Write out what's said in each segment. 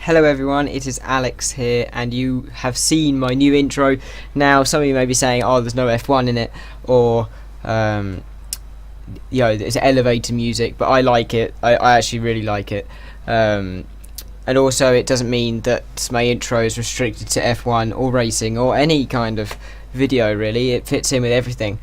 Hello everyone, it is Alex here, and you have seen my new intro. Now, some of you may be saying, oh, there's no F1 in it, or, it's elevator music, but I like it. I actually really like it. And also, it doesn't mean that my intro is restricted to F1 or racing or any kind of video, really. It fits in with everything.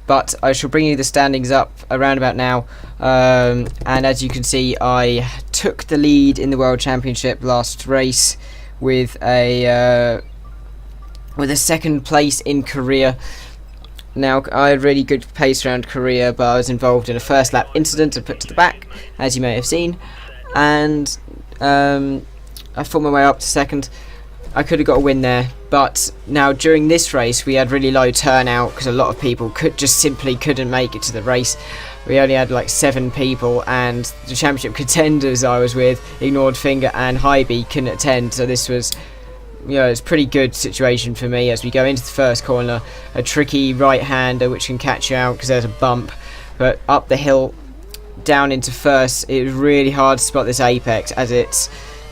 But I shall bring you the standings up around about now, and as you can see, I took the lead in the World Championship last race with a second place in Korea. Now, I had really good pace around Korea, but I was involved in a first lap incident and put to the back, as you may have seen, and I fought my way up to second. I could have got a win there, but now during this race we had really low turnout because a lot of people couldn't make it to the race. We only had like 7 people, and the championship contenders I was with, Ignored Finger and Hybe, couldn't attend, so this was, it's a pretty good situation for me as we go into the first corner. A tricky right-hander which can catch you out because there's a bump, but up the hill down into first, it was really hard to spot this apex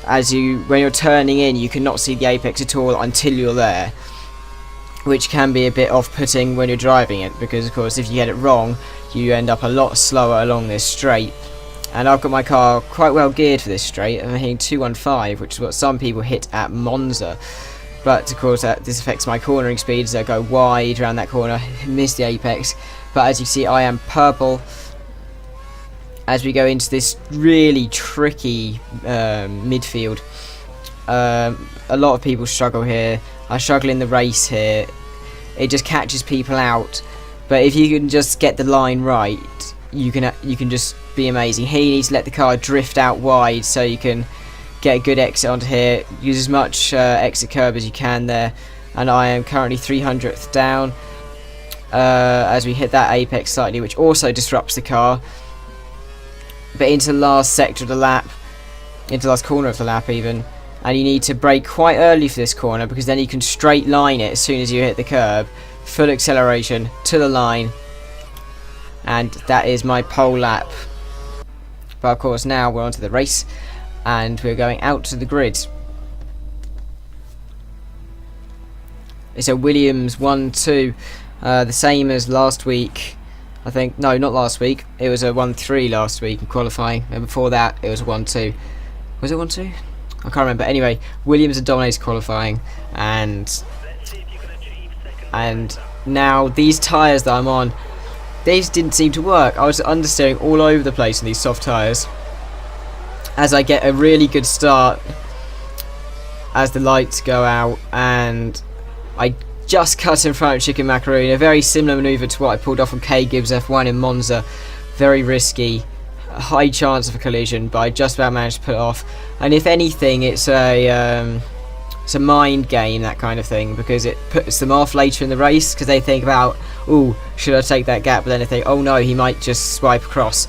when you're turning in, you cannot see the apex at all until you're there, which can be a bit off-putting when you're driving it, because of course if you get it wrong you end up a lot slower along this straight. And I've got my car quite well geared for this straight. I'm hitting 215, which is what some people hit at Monza, but of course this affects my cornering speeds. I go wide around that corner, miss the apex, but as you see I am purple as we go into this really tricky midfield. A lot of people struggle here. I struggle in the race here. It just catches people out. But if you can just get the line right, you can just be amazing. Here you need to let the car drift out wide so you can get a good exit onto here. Use as much exit curb as you can there. And I am currently 300th down as we hit that apex slightly, which also disrupts the car. But into the last sector of the lap, into the last corner of the lap even, and you need to brake quite early for this corner because then you can straight line it as soon as you hit the curb. Full acceleration to the line, and that is my pole lap. But of course now we're onto the race and we're going out to the grid. It's a Williams 1-2, the same as last week. I think, no, not last week. It was a 1-3 last week in qualifying, and before that it was a 1-2. Was it 1-2? I can't remember. Anyway, Williams had dominated qualifying, and now these tyres that I'm on, these didn't seem to work. I was understeering all over the place in these soft tyres. As I get a really good start, as the lights go out, and I just cut in front of Chicken Macaroon. A very similar manoeuvre to what I pulled off on K Gibbs F1 in Monza. Very risky, a high chance of a collision, but I just about managed to put it off. And if anything, it's a mind game, that kind of thing, because it puts them off later in the race because they think about, ooh, should I take that gap? But then they think, oh no, he might just swipe across.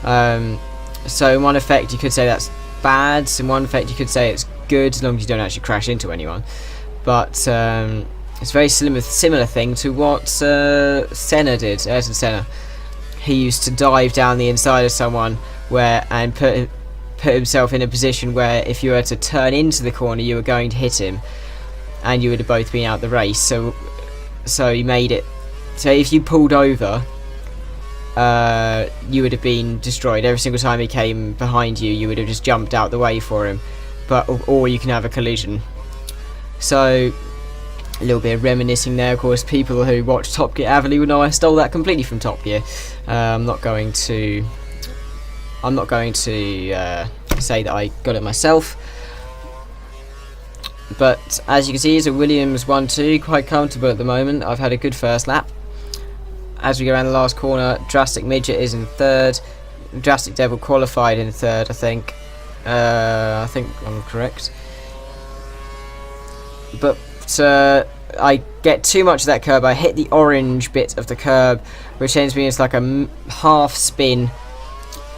So in one effect you could say that's bad, in one effect you could say it's good, as long as you don't actually crash into anyone. But it's a very similar thing to what Senna did, Ayrton Senna. He used to dive down the inside of someone and put himself in a position where if you were to turn into the corner you were going to hit him and you would have both been out the race. So he made it so if you pulled over you would have been destroyed. Every single time he came behind you, you would have just jumped out the way for him, or you can have a collision. So a little bit of reminiscing there. Of course, people who watch Top Gear avidly would know I stole that completely from Top Gear. I'm not going to say that I got it myself. But as you can see, it's a Williams 1-2, quite comfortable at the moment. I've had a good first lap. As we go around the last corner, Drastic Midget is in third. Drastic Devil qualified in third, I think. I think I'm correct. But I get too much of that curb. I hit the orange bit of the curb, which ends me as like a half spin.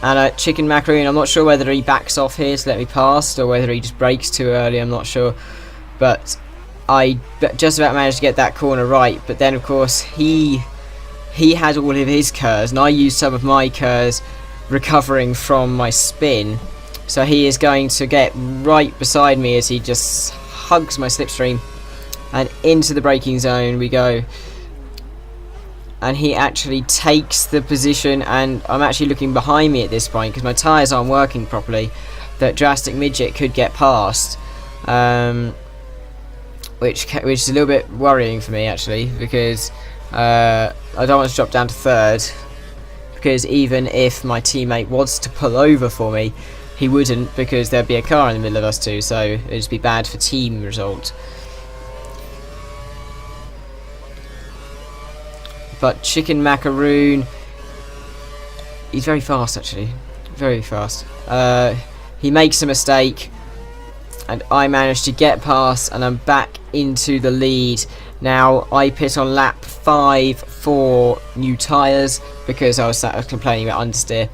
And Chicken Macaroon, I'm not sure whether he backs off here to let me past or whether he just brakes too early, I'm not sure. But I just about managed to get that corner right. But then, of course, he he had all of his KERS and I used some of my KERS recovering from my spin. So he is going to get right beside me as he just hugs my slipstream, and into the braking zone we go. And he actually takes the position, and I'm actually looking behind me at this point because my tyres aren't working properly, that Drastic Midget could get past, which is a little bit worrying for me actually, because I don't want to drop down to third, because even if my teammate was to pull over for me, he wouldn't, because there'd be a car in the middle of us two, so it'd just be bad for team result. But Chicken Macaroon, he's very fast actually, very fast. He makes a mistake, and I managed to get past, and I'm back into the lead. Now I pit on lap 5 for new tyres because I was complaining about understeer.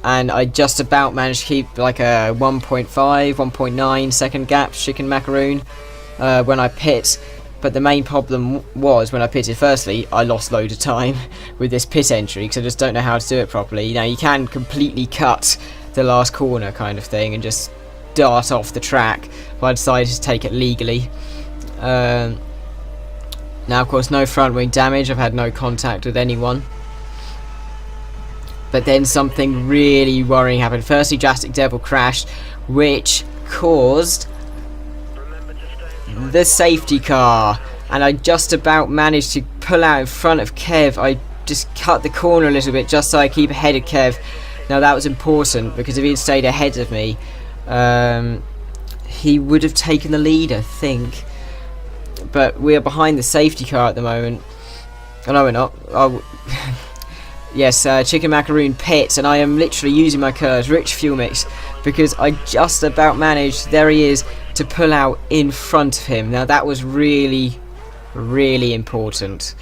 And I just about managed to keep like a 1.5, 1.9 second gap to Chicken Macaroon when I pit. But the main problem was when I pitted, firstly, I lost loads of time with this pit entry because I just don't know how to do it properly. Now you can completely cut the last corner kind of thing and just dart off the track, but I decided to take it legally. Now of course no front wing damage, I've had no contact with anyone. But then something really worrying happened. Firstly, Drastic Devil crashed, which caused the safety car, and I just about managed to pull out in front of Kev. I just cut the corner a little bit just so I keep ahead of Kev. Now that was important, because if he had stayed ahead of me, he would have taken the lead, I think. But we are behind the safety car at the moment. Oh no, we're not. Oh. Yes, Chicken Macaroon pits, and I am literally using my KERS, rich fuel mix, because I just about managed, there he is, to pull out in front of him. Now that was really, really important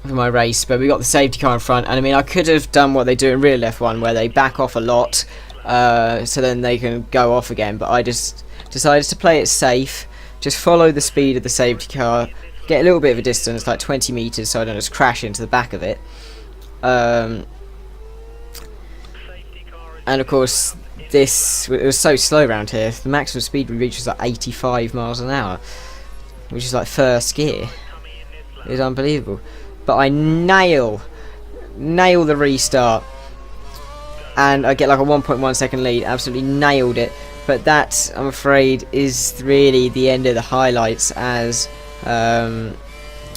for my race, but we got the safety car in front, and I mean I could have done what they do in real F1 where they back off a lot so then they can go off again, but I just decided to play it safe, just follow the speed of the safety car, get a little bit of a distance, like 20 meters, so I don't just crash into the back of it. And of course, it was so slow around here. The maximum speed we reached was like 85 miles an hour, which is like first gear. It was unbelievable. But I nail the restart, and I get like a 1.1 second lead. Absolutely nailed it. But that, I'm afraid, is really the end of the highlights, as you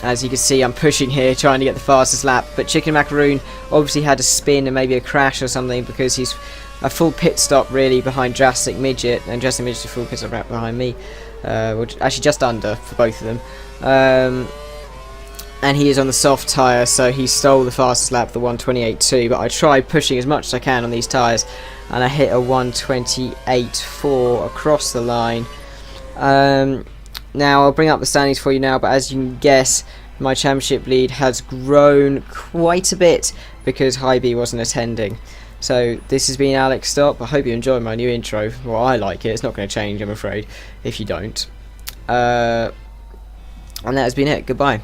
can see I'm pushing here trying to get the fastest lap, but Chicken Macaroon obviously had a spin and maybe a crash or something, because he's a full pit stop really behind Drastic Midget, and Drastic Midget's a full pit stop right behind me, actually just under for both of them, and he is on the soft tyre, so he stole the fastest lap, the 1:28.2, but I tried pushing as much as I can on these tyres, and I hit a 1:28.4 across the line. Now I'll bring up the standings for you now, but as you can guess, my championship lead has grown quite a bit because Hy-B wasn't attending. So this has been Alex Stop. I hope you enjoyed my new intro. Well, I like it. It's not going to change, I'm afraid, if you don't. And that has been it. Goodbye.